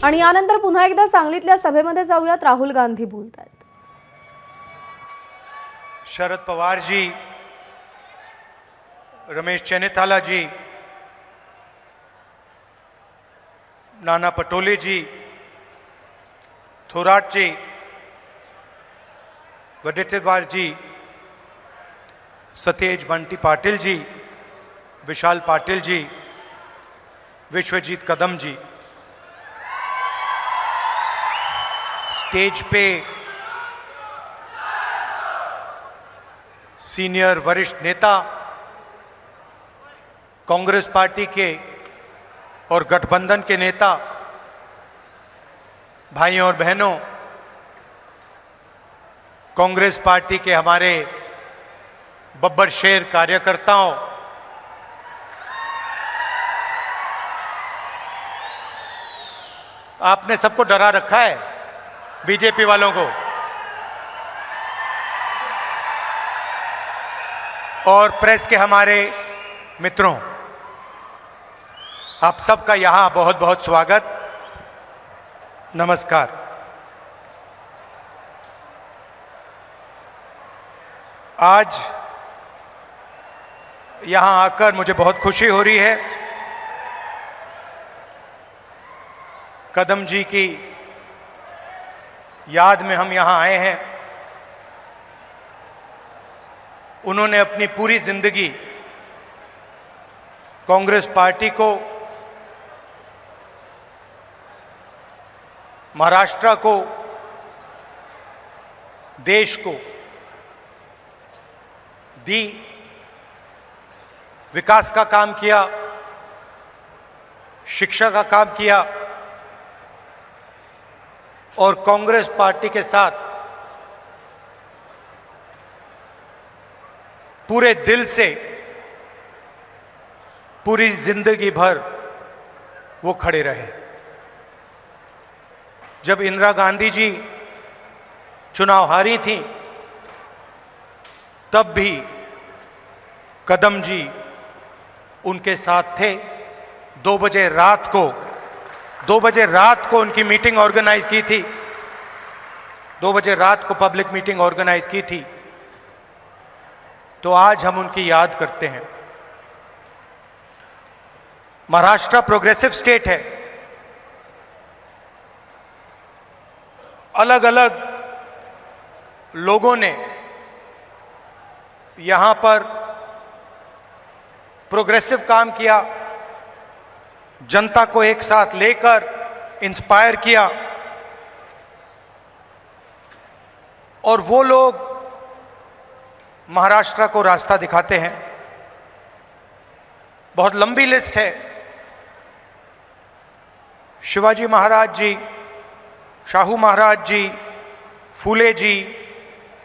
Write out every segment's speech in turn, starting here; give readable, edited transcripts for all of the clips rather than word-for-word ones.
आणि यानंतर पुन्हा एकदा सांगलीतल्या सभेमध्ये जाऊयात. राहुल गांधी बोलतायत. शरद पवार जी, रमेश चेन्नीताला जी, नाना पटोले जी, थोराट जी, वडेट्टीवार जी, सतेज बंटी पाटिल जी, विशाल पाटिल जी, विश्वजीत कदम जी, स्टेज पे सीनियर वरिष्ठ नेता, कांग्रेस पार्टी के और गठबंधन के नेता, भाइयों और बहनों, कांग्रेस पार्टी के हमारे बब्बर शेर कार्यकर्ताओं, आपने सबको डरा रखा है, बीजेपी वालों को, और प्रेस के हमारे मित्रों, आप सबका यहां बहुत बहुत स्वागत, नमस्कार। आज यहां आकर मुझे बहुत खुशी हो रही है। कदम जी की याद में हम यहां आए हैं। उन्होंने अपनी पूरी जिंदगी कांग्रेस पार्टी को, महाराष्ट्र को, देश को दी, विकास का काम किया, शिक्षा का काम किया और कांग्रेस पार्टी के साथ पूरे दिल से पूरी जिंदगी भर वो खड़े रहे। जब इंदिरा गांधी जी चुनाव हारी थी तब भी कदम जी उनके साथ थे। 2 बजे रात को उनकी मीटिंग ऑर्गेनाइज की थी, 2 बजे रात को पब्लिक मीटिंग ऑर्गेनाइज की थी। तो आज हम उनकी याद करते हैं। महाराष्ट्र प्रोग्रेसिव स्टेट है। अलग अलग लोगों ने यहां पर प्रोग्रेसिव काम किया, जनता को एक साथ लेकर इंस्पायर किया, और वो लोग महाराष्ट्र को रास्ता दिखाते हैं। बहुत लंबी लिस्ट है। शिवाजी महाराज जी, शाहू महाराज जी, फूले जी,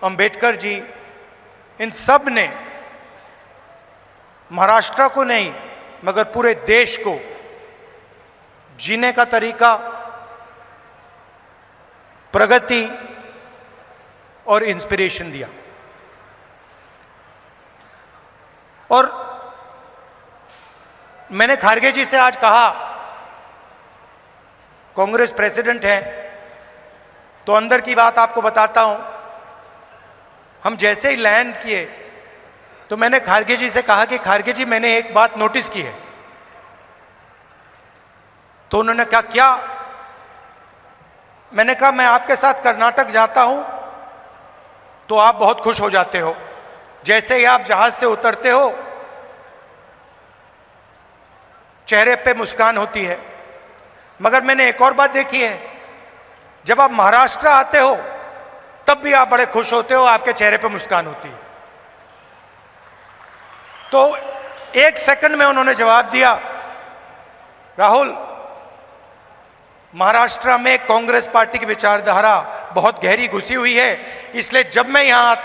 अंबेडकर जी, इन सब ने महाराष्ट्र को नहीं मगर पूरे देश को जीने का तरीका, प्रगति और इंस्पिरेशन दिया। और मैंने खारगे जी से आज कहा, कांग्रेस प्रेसिडेंट हैं तो अंदर की बात आपको बताता हूं। हम जैसे ही लैंड किए तो मैंने खारगे जी से कहा कि खारगे जी, मैंने एक बात नोटिस की है। तो उन्होंने कहा, क्या? मैंने कहा, मैं आपके साथ कर्नाटक जाता हूं तो आप बहुत खुश हो जाते हो। जैसे ही आप जहाज से उतरते हो चेहरे पे मुस्कान होती है। मगर मैंने एक और बात देखी है, जब आप महाराष्ट्र आते हो तब भी आप बड़े खुश होते हो, आपके चेहरे पे मुस्कान होती है। तो 1 सेकंड में उन्होंने जवाब दिया, राहुल, महाराष्ट्र में कांग्रेस पार्टी की विचारधारा बहुत गहरी घुसी हुई है, इसलिए जब मैं यहां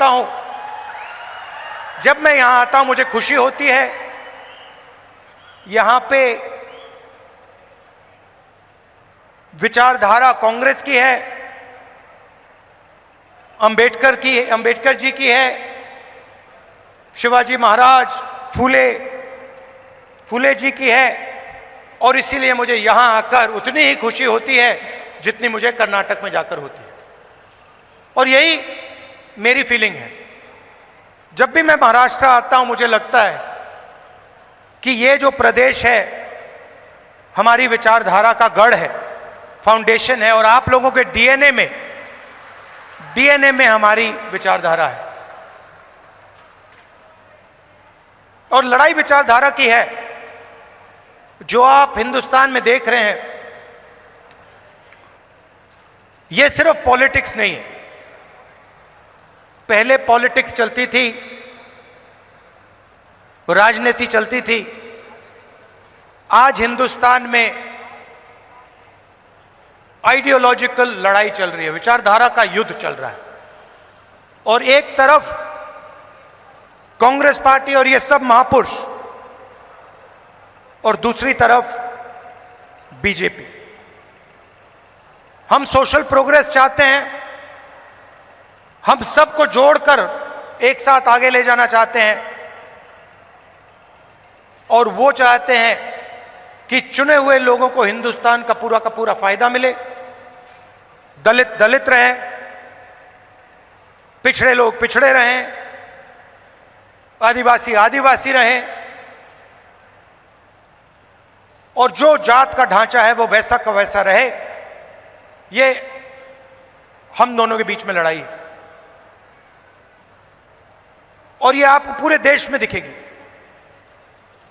आता हूं मुझे खुशी होती है। यहां पे विचारधारा कांग्रेस की है, अंबेडकर जी की है, शिवाजी महाराज, फूले जी की है, और इसीलिए मुझे यहां आकर उतनी ही खुशी होती है जितनी मुझे कर्नाटक में जाकर होती है। और यही मेरी फीलिंग है। जब भी मैं महाराष्ट्र आता हूं मुझे लगता है कि ये जो प्रदेश है हमारी विचारधारा का गढ़ है, फाउंडेशन है, और आप लोगों के डीएनए में हमारी विचारधारा है। और लड़ाई विचारधारा की है। जो आप हिंदुस्तान में देख रहे हैं ये सिर्फ पॉलिटिक्स नहीं है। पहले पॉलिटिक्स चलती थी, राजनीति चलती थी। आज हिंदुस्तान में आइडियोलॉजिकल लड़ाई चल रही है, विचारधारा का युद्ध चल रहा है। और एक तरफ कांग्रेस पार्टी और ये सब महापुरुष, और दूसरी तरफ बीजेपी। हम सोशल प्रोग्रेस चाहते हैं, हम सबको जोड़कर एक साथ आगे ले जाना चाहते हैं, और वो चाहते हैं कि चुने हुए लोगों को हिंदुस्तान का पूरा फायदा मिले। दलित दलित रहें, पिछड़े लोग पिछड़े रहें, आदिवासी आदिवासी रहें, और जो जात का ढांचा है वो वैसा का वैसा रहे। ये हम दोनों के बीच में लड़ाई है, और ये आपको पूरे देश में दिखेगी।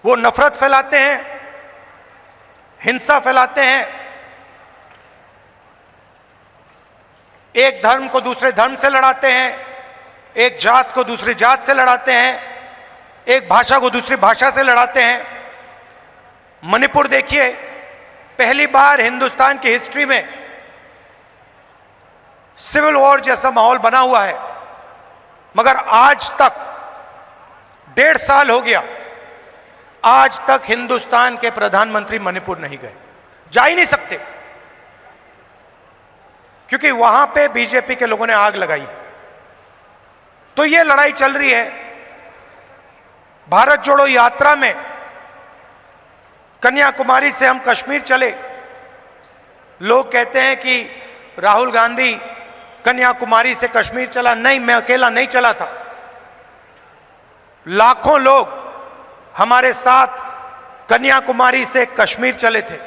वो नफरत फैलाते हैं, हिंसा फैलाते हैं, एक धर्म को दूसरे धर्म से लड़ाते हैं, एक जात को दूसरी जात से लड़ाते हैं, एक भाषा को दूसरी भाषा से लड़ाते हैं। मणिपुर देखिए, पहली बार हिंदुस्तान की हिस्ट्री में सिविल वॉर जैसा माहौल बना हुआ है, मगर आज तक 1.5 साल हो गया, आज तक हिंदुस्तान के प्रधानमंत्री मणिपुर नहीं गए, जा ही नहीं सकते, क्योंकि वहां पे बीजेपी के लोगों ने आग लगाई। तो ये लड़ाई चल रही है। भारत जोड़ो यात्रा में कन्याकुमारी से हम कश्मीर चले। लोग कहते हैं कि राहुल गांधी कन्याकुमारी से कश्मीर चला। नहीं, मैं अकेला नहीं चला था, लाखों लोग हमारे साथ कन्याकुमारी से कश्मीर चले थे।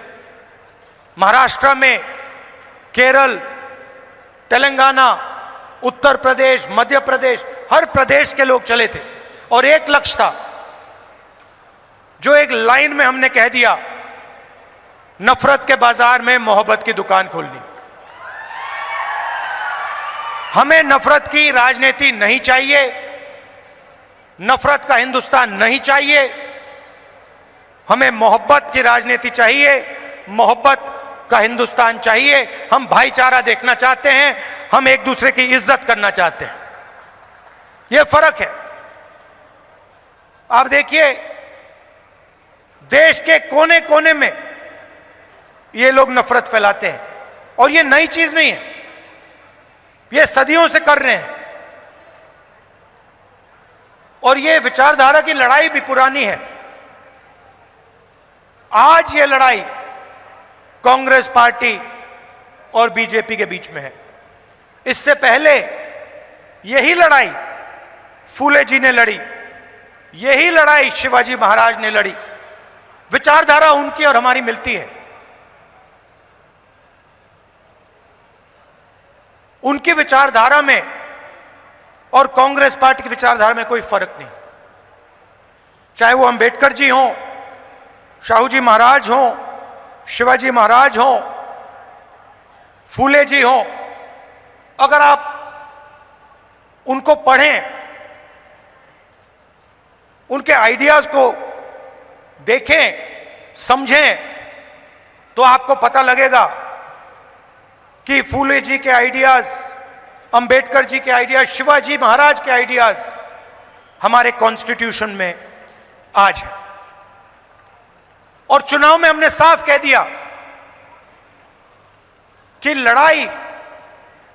महाराष्ट्र में, केरल, तेलंगाना, उत्तर प्रदेश, मध्य प्रदेश, हर प्रदेश के लोग चले थे, और एक लक्ष्य था जो एक लाइन में हमने कह दिया, नफरत के बाजार में मोहब्बत की दुकान खोलनी। हमें नफरत की राजनीति नहीं चाहिए, नफरत का हिंदुस्तान नहीं चाहिए, हमें मोहब्बत की राजनीति चाहिए, मोहब्बत का हिंदुस्तान चाहिए। हम भाईचारा देखना चाहते हैं, हम एक दूसरे की इज्जत करना चाहते हैं। यह फर्क है। आप देखिए, देश के कोने कोने में ये लोग नफरत फैलाते हैं, और ये नई चीज नहीं है, ये सदियों से कर रहे हैं। और ये विचारधारा की लड़ाई भी पुरानी है। आज ये लड़ाई कांग्रेस पार्टी और बीजेपी के बीच में है। इससे पहले यही लड़ाई फूले जी ने लड़ी, यही लड़ाई शिवाजी महाराज ने लड़ी। विचारधारा उनकी और हमारी मिलती है। उनकी विचारधारा में और कांग्रेस पार्टी की विचारधारा में कोई फर्क नहीं। चाहे वो अंबेडकर जी हों, शाहू जी महाराज हों, शिवाजी महाराज हों, फूले जी हों, अगर आप उनको पढ़ें, उनके आइडियाज को देखें, समझें, तो आपको पता लगेगा कि फूले जी के आइडियाज, अंबेडकर जी के आइडियाज, शिवाजी महाराज के आइडियाज हमारे कॉन्स्टिट्यूशन में आज है। और चुनाव में हमने साफ कह दिया कि लड़ाई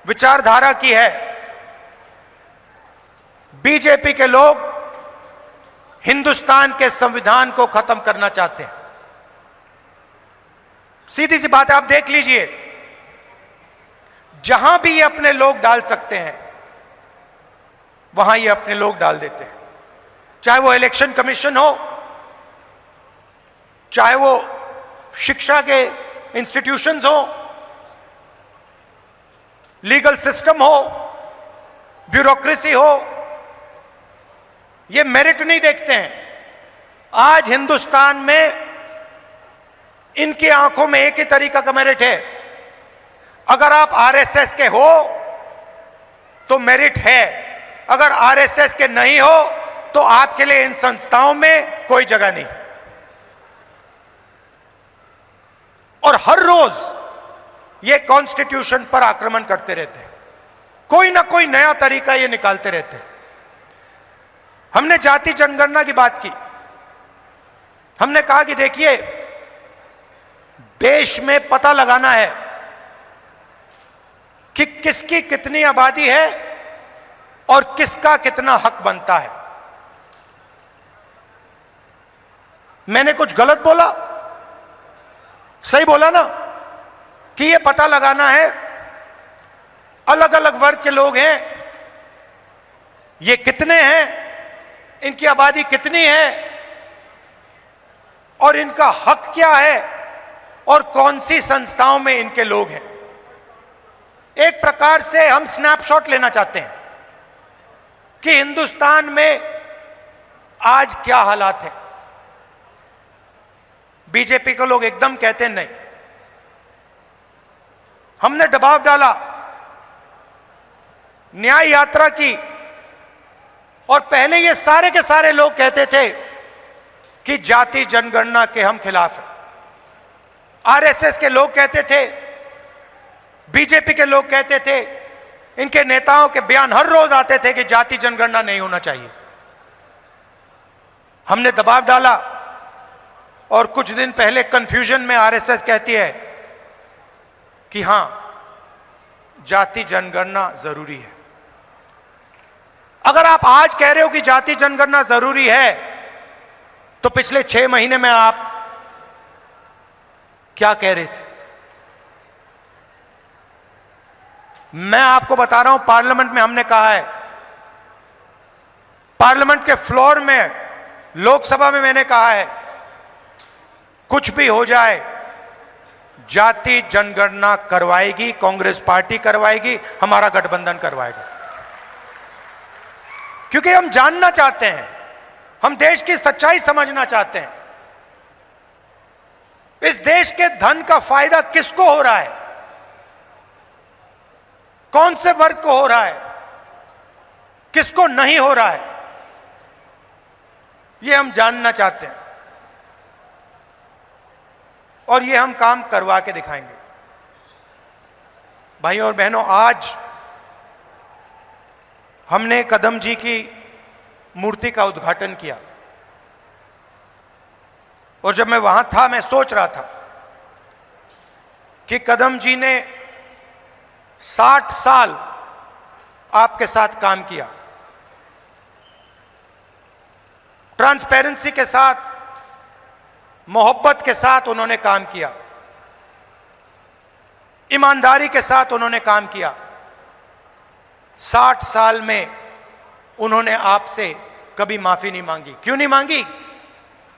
विचारधारा की है। बीजेपी के लोग हिंदुस्तान के संविधान को खत्म करना चाहते हैं। सीधी सी बात है, आप देख लीजिए, जहां भी ये अपने लोग डाल सकते हैं वहां ये अपने लोग डाल देते हैं। चाहे वो इलेक्शन कमीशन हो, चाहे वो शिक्षा के इंस्टीट्यूशंस हो, लीगल सिस्टम हो, ब्यूरोक्रेसी हो, ये मेरिट नहीं देखते हैं। आज हिंदुस्तान में इनकी आंखों में एक ही तरीका का मेरिट है, अगर आप आरएसएस के हो तो मेरिट है, अगर आरएसएस के नहीं हो तो आपके लिए इन संस्थाओं में कोई जगह नहीं। और हर रोज ये कॉन्स्टिट्यूशन पर आक्रमण करते रहते हैं, कोई ना कोई नया तरीका ये निकालते रहते हैं। हमने जाति जनगणना की बात की, हमने कहा कि देखिए, देश में पता लगाना है कि किसकी कितनी आबादी है और किसका कितना हक बनता है। मैंने कुछ गलत बोला? सही बोला ना कि यह पता लगाना है, अलग अलग वर्ग के लोग हैं, ये कितने हैं, इनकी आबादी कितनी है और इनका हक क्या है और कौन सी संस्थाओं में इनके लोग हैं। एक प्रकार से हम स्नैपशॉट लेना चाहते हैं कि हिंदुस्तान में आज क्या हालात हैं। बीजेपी के लोग एकदम कहते हैं नहीं, हमने दबाव डाला, न्याय यात्रा की, और पहले ये सारे के सारे लोग कहते थे कि जाति जनगणना के हम खिलाफ हैं। आरएसएस के लोग कहते थे, बीजेपी के लोग कहते थे, इनके नेताओं के बयान हर रोज आते थे कि जाति जनगणना नहीं होना चाहिए। हमने दबाव डाला और कुछ दिन पहले कंफ्यूजन में आरएसएस कहती है कि हां, जाति जनगणना जरूरी है। अगर आप आज कह रहे हो कि जाति जनगणना जरूरी है, तो पिछले 6 महीने में आप क्या कह रहे थे? मैं आपको बता रहा हूं, पार्लियामेंट में हमने कहा है, पार्लियामेंट के फ्लोर में, लोकसभा में मैंने कहा है, कुछ भी हो जाए जाति जनगणना करवाएगी कांग्रेस पार्टी, करवाएगी, हमारा गठबंधन करवाएगा। क्योंकि हम जानना चाहते हैं, हम देश की सच्चाई समझना चाहते हैं। इस देश के धन का फायदा किसको हो रहा है, कौन से वर्ग को हो रहा है, किसको नहीं हो रहा है, यह हम जानना चाहते हैं और यह हम काम करवा के दिखाएंगे। भाइयों और बहनों, आज हमने कदम जी की मूर्ति का उद्घाटन किया और जब मैं वहां था, मैं सोच रहा था कि कदम जी ने 60 साल आपके साथ काम किया, ट्रांसपेरेंसी के साथ, मोहब्बत के साथ उन्होंने काम किया, ईमानदारी के साथ उन्होंने काम किया। 60 साल में उन्होंने आपसे कभी माफी नहीं मांगी। क्यों नहीं मांगी?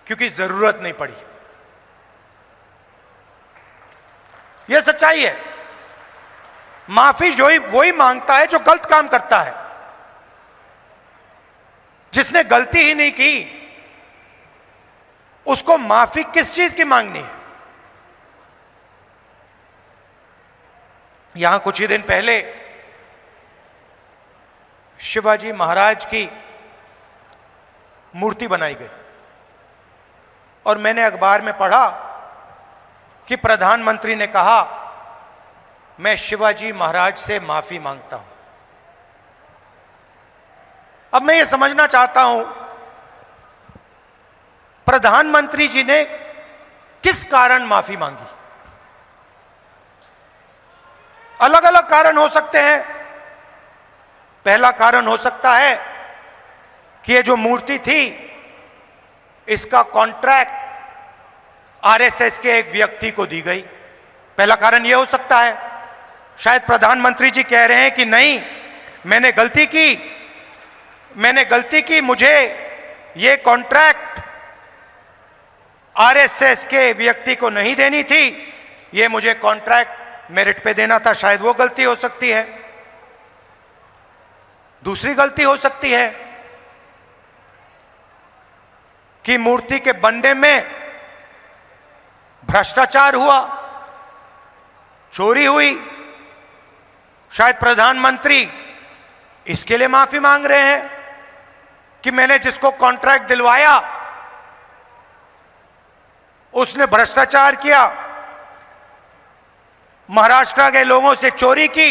क्योंकि जरूरत नहीं पड़ी। यह सच्चाई है। माफी जो ही वही मांगता है जो गलत काम करता है। जिसने गलती ही नहीं की उसको माफी किस चीज की मांगनी है? यहां कुछ ही दिन पहले शिवाजी महाराज की मूर्ति बनाई गई और मैंने अखबार में पढ़ा कि प्रधानमंत्री ने कहा, मैं शिवाजी महाराज से माफी मांगता हूं। अब मैं ये समझना चाहता हूं, प्रधानमंत्री जी ने किस कारण माफी मांगी? अलग अलग कारण हो सकते हैं। पहला कारण हो सकता है कि ये जो मूर्ति थी, इसका कॉन्ट्रैक्ट आरएसएस के एक व्यक्ति को दी गई। पहला कारण यह हो सकता है, शायद प्रधानमंत्री जी कह रहे हैं कि नहीं, मैंने गलती की, मुझे ये कॉन्ट्रैक्ट आरएसएस के व्यक्ति को नहीं देनी थी, ये मुझे कॉन्ट्रैक्ट मेरिट पे देना था। शायद वो गलती हो सकती है। दूसरी गलती हो सकती है कि मूर्ति के बनने में भ्रष्टाचार हुआ, चोरी हुई। शायद प्रधानमंत्री इसके लिए माफी मांग रहे हैं कि मैंने जिसको कॉन्ट्रैक्ट दिलवाया उसने भ्रष्टाचार किया, महाराष्ट्र के लोगों से चोरी की।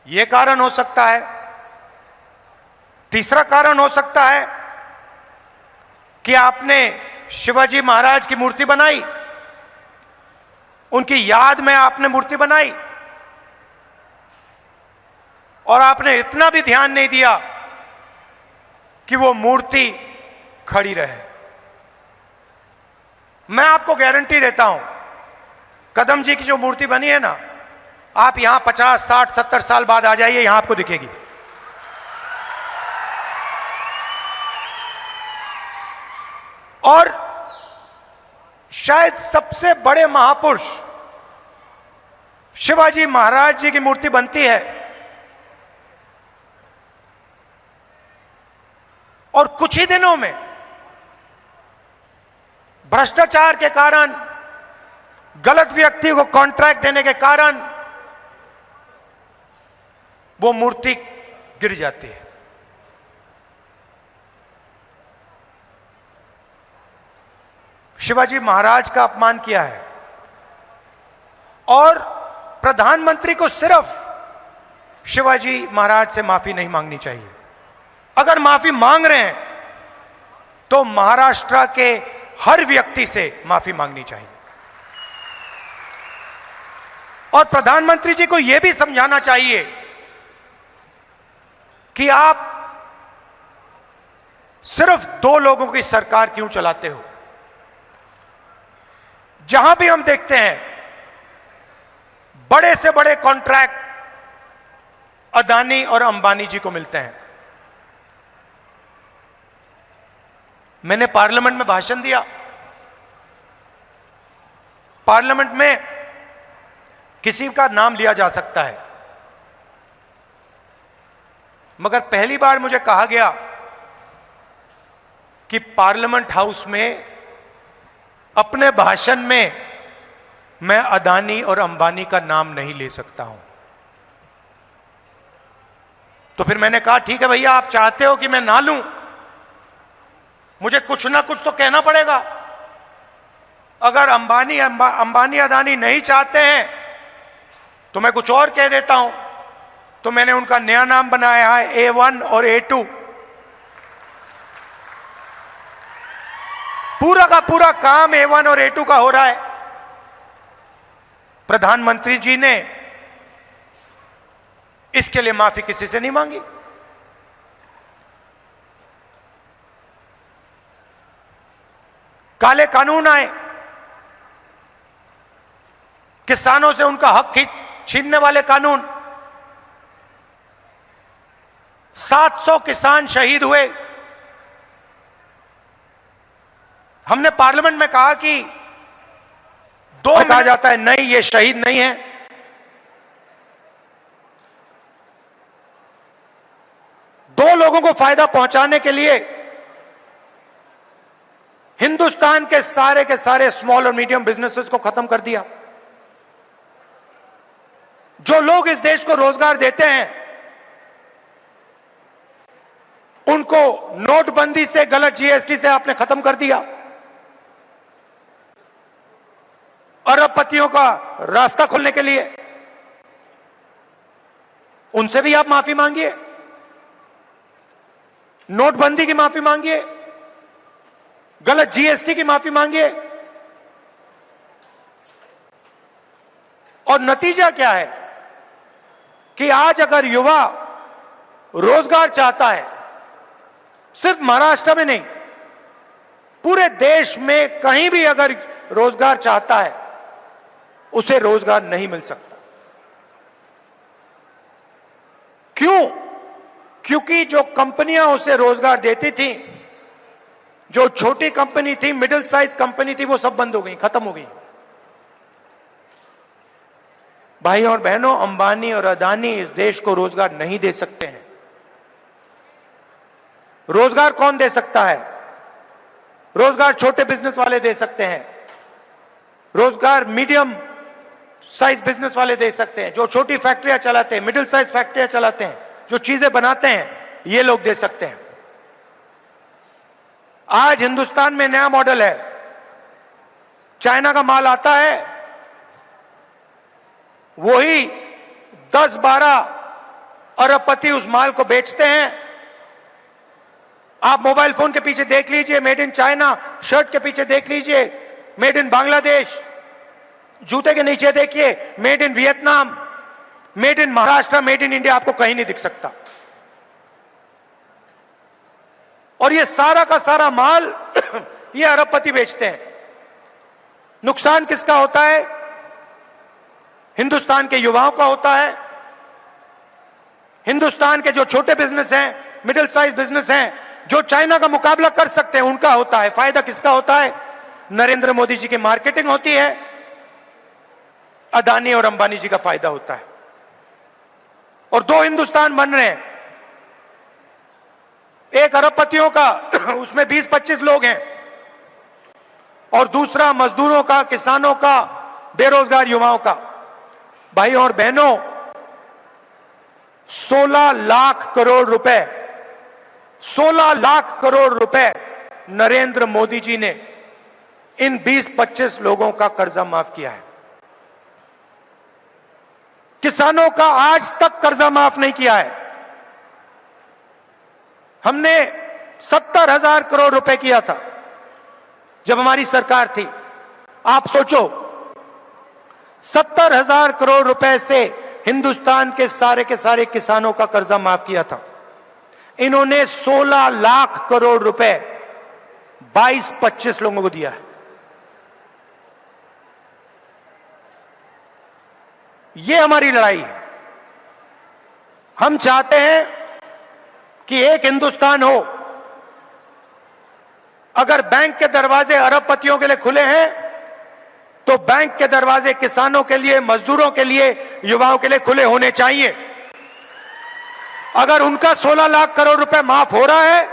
यह कारण हो सकता है। तीसरा कारण हो सकता है कि आपने शिवाजी महाराज की मूर्ति बनाई, उनकी याद में आपने मूर्ति बनाई और आपने इतना भी ध्यान नहीं दिया कि वो मूर्ति खड़ी रहे। मैं आपको गारंटी देता हूं, कदम जी की जो मूर्ति बनी है ना, आप यहां 50, 60, 70 साल बाद आ जाइए, यहां आपको दिखेगी। और शायद सबसे बड़े महापुरुष शिवाजी महाराज जी की मूर्ति बनती है और कुछ ही दिनों में भ्रष्टाचार के कारण, गलत व्यक्ति को कॉन्ट्रैक्ट देने के कारण वो मूर्ति गिर जाती है। शिवाजी महाराज का अपमान किया है और प्रधानमंत्री को सिर्फ शिवाजी महाराज से माफी नहीं मांगनी चाहिए। अगर माफी मांग रहे हैं तो महाराष्ट्र के हर व्यक्ति से माफी मांगनी चाहिए और प्रधानमंत्री जी को यह भी समझाना चाहिए कि आप सिर्फ 2 लोगों की सरकार क्यों चलाते हो। जहां भी हम देखते हैं बड़े से बड़े कॉन्ट्रैक्ट अदानी और अंबानी जी को मिलते हैं। मैंने पार्लियामेंट में भाषण दिया। पार्लियामेंट में किसी का नाम लिया जा सकता है, मगर पहली बार मुझे कहा गया कि पार्लियामेंट हाउस में अपने भाषण में मैं अदानी और अंबानी का नाम नहीं ले सकता हूं। तो फिर मैंने कहा ठीक है भैया, आप चाहते हो कि मैं ना लूं, मुझे कुछ ना कुछ तो कहना पड़ेगा। अगर अंबानी अदानी नहीं चाहते हैं तो मैं कुछ और कह देता हूं। तो मैंने उनका नया नाम बनाया है A1 और A2। पूरा का पूरा काम A1 और A2 का हो रहा है। प्रधानमंत्री जी ने इसके लिए माफी किसी से नहीं मांगी। काले कानून आए, किसानों से उनका हक छीनने वाले कानून। 700 किसान शहीद हुए। हमने पार्लियामेंट में कहा कि 2 कहा जाता है, नहीं ये शहीद नहीं है। दो लोगों को फायदा पहुंचाने के लिए हिंदुस्तान के सारे स्मॉल और मीडियम बिजनेसेस को खत्म कर दिया। जो लोग इस देश को रोजगार देते हैं उनको नोटबंदी से, गलत जीएसटी से आपने खत्म कर दिया। अरबपतियों का रास्ता खोलने के लिए उनसे भी आप माफी मांगिए, नोटबंदी की माफी मांगिए, गलत जीएसटी की माफी मांगिए। और नतीजा क्या है कि आज अगर युवा रोजगार चाहता है, सिर्फ महाराष्ट्र में नहीं, पूरे देश में कहीं भी अगर रोजगार चाहता है उसे रोजगार नहीं मिल सकता। क्यों? क्योंकि जो कंपनियां उसे रोजगार देती थी, जो छोटी कंपनी थी, मिडिल साइज कंपनी थी, वो सब बंद हो गई, खत्म हो गई। भाई और बहनों, अंबानी और अदानी इस देश को रोजगार नहीं दे सकते हैं। रोजगार कौन दे सकता है? रोजगार छोटे बिजनेस वाले दे सकते हैं, रोजगार मीडियम साइज बिजनेस वाले दे सकते हैं, जो छोटी फैक्ट्रियां चलाते हैं, मिडिल साइज फैक्ट्रियां चलाते हैं, जो चीजें बनाते हैं, ये लोग दे सकते हैं। आज हिंदुस्तान में नया मॉडल है, चाइना का माल आता है, वही 10-12 अरबपति उस माल को बेचते हैं। आप मोबाइल फोन के पीछे देख लीजिए मेड इन चाइना, शर्ट के पीछे देख लीजिए मेड इन बांग्लादेश, जूते के नीचे देखिए made in Vietnam, made in Maharashtra, made in India, आपको कहीं नहीं दिख सकता। और ये सारा का सारा माल ये अरबपति बेचते हैं। नुकसान किसका होता है? हिंदुस्तान के युवाओं का होता है। हिंदुस्तान के जो छोटे बिजनेस हैं, मिडिल साइज बिजनेस हैं, जो चाइना का मुकाबला कर सकते हैं, उनका होता है। फायदा किसका होता है? नरेंद्र मोदी जी की मार्केटिंग होती है, अदानी और अंबानी जी का फायदा होता है। और दो हिंदुस्तान बन रहे हैं, एक अरबपतियों का, उसमें 20-25 लोग हैं, और दूसरा मजदूरों का, किसानों का, बेरोजगार युवाओं का। भाई और बहनों, 16 लाख करोड़ रुपए, 16 लाख करोड़ रुपए नरेंद्र मोदी जी ने इन 20-25 लोगों का कर्जा माफ किया है। किसानों का आज तक कर्जा माफ नहीं किया है। हमने 70,000 करोड़ रुपए किया था जब हमारी सरकार थी। आप सोचो, 70,000 करोड़ रुपए से हिंदुस्तान के सारे किसानों का कर्जा माफ किया था। इन्होंने 16 लाख करोड़ रुपए 22-25 लोगों को दिया है। ये हमारी लड़ाई है। हम चाहते हैं कि एक हिंदुस्तान हो। अगर बैंक के दरवाजे अरबपतियों के लिए खुले हैं, तो बैंक के दरवाजे किसानों के लिए, मजदूरों के लिए, युवाओं के लिए खुले होने चाहिए। अगर उनका 16 लाख करोड़ रुपए माफ हो रहा है,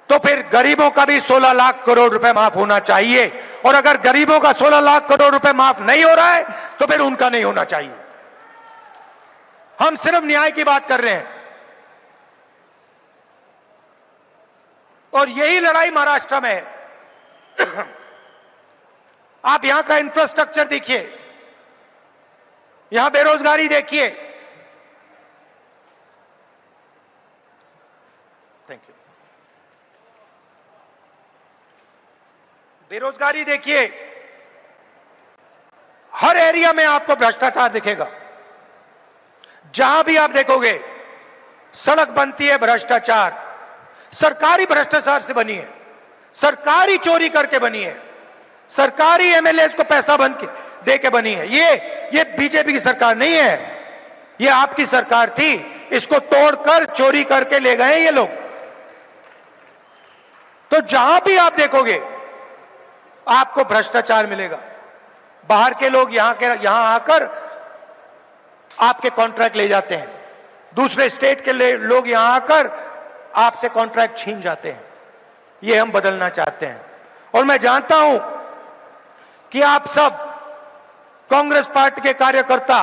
तो फिर गरीबों का भी 16 लाख करोड़ रुपए माफ होना चाहिए। और अगर गरीबों का 16 लाख करोड़ रुपए माफ नहीं हो रहा है, तो फिर उनका नहीं होना चाहिए। हम सिर्फ न्याय की बात कर रहे हैं। और यही लड़ाई महाराष्ट्र में है। आप यहां का इंफ्रास्ट्रक्चर देखिए, यहां बेरोजगारी देखिए। Thank you. बेरोजगारी देखिए, हर एरिया में आपको भ्रष्टाचार दिखेगा। जहां भी आप देखोगे सड़क बनती है, भ्रष्टाचार, सरकारी भ्रष्टाचार से बनी है, सरकारी चोरी करके बनी है, सरकारी एमएलए को पैसा बन के दे के बनी है। ये बीजेपी की सरकार नहीं है, ये आपकी सरकार थी। इसको तोड़कर चोरी करके ले गए ये लोग। तो जहां भी आप देखोगे आपको भ्रष्टाचार मिलेगा। बाहर के लोग यहां आकर आपके कॉन्ट्रैक्ट ले जाते हैं, दूसरे स्टेट के लोग यहां आकर आपसे कॉन्ट्रैक्ट छीन जाते हैं। ये हम बदलना चाहते हैं। और मैं जानता हूं कि आप सब कांग्रेस पार्टी के कार्यकर्ता,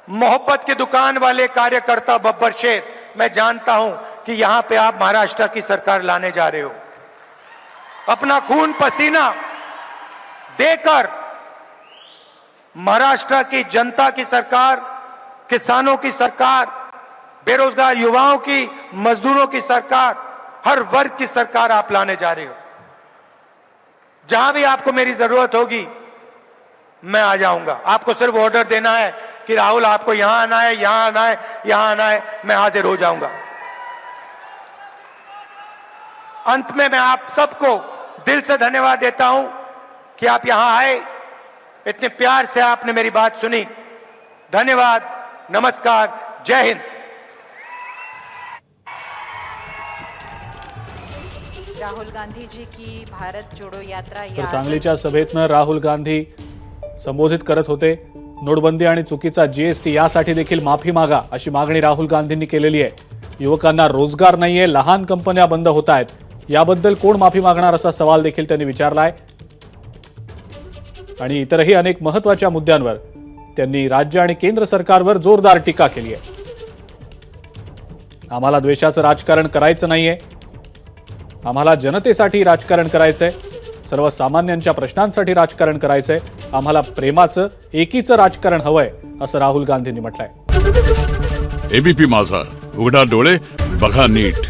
मोहब्बत की दुकान वाले कार्यकर्ता, बब्बर शेर, मैं जानता हूं कि यहां पे आप महाराष्ट्र की सरकार लाने जा रहे हो। अपना खून पसीना देकर महाराष्ट्र की जनता की सरकार, किसानों की सरकार, बेरोजगार युवाओं की, मजदूरों की सरकार, हर वर्ग की सरकार आप लाने जा रहे हो। जहां भी आपको मेरी जरूरत होगी मैं आ जाऊंगा। आपको सिर्फ ऑर्डर देना है कि राहुल आपको यहां आना है, यहां आना है, यहां आना है, मैं हाजिर हो जाऊंगा। अंत में मैं आप सबको दिल से धन्यवाद देता हूं कि आप यहां आए, इतने प्यार से आपने मेरी बात सुनी। धन्यवाद, नमस्कार, जय हिंद। राहुल गांधी जी की भारत जोडो यात्रा तर सांगलीच्या सभेतनं राहुल गांधी संबोधित करत होते। नोटबंदी आणि चुकीचा जीएसटी यासाठी देखील माफी मागा अशी मागणी राहुल गांधींनी केलेली आहे। युवकांना रोजगार नाहीये, लहान कंपन्या बंद होत आहेत, याबद्दल कोण माफी मागणार असा सवाल देखील त्यांनी विचारलाय। आणि इतरही अनेक महत्त्वाच्या मुद्द्यांवर त्यांनी राज्य आणि केंद्र सरकारवर जोरदार टीका केली आहे। आम्हाला द्वेषाचं राजकारण करायचं नाहीये, आम्हाला जनतेसाठी राजकारण करायचंय, सर्वसामान्यांच्या प्रश्नांसाठी राजकारण करायचंय, आम्हाला प्रेमाचं एकीचं राजकारण हवंय असं राहुल गांधींनी म्हटलंय। एबीपी माझा, उघडा डोळे बघा नीट।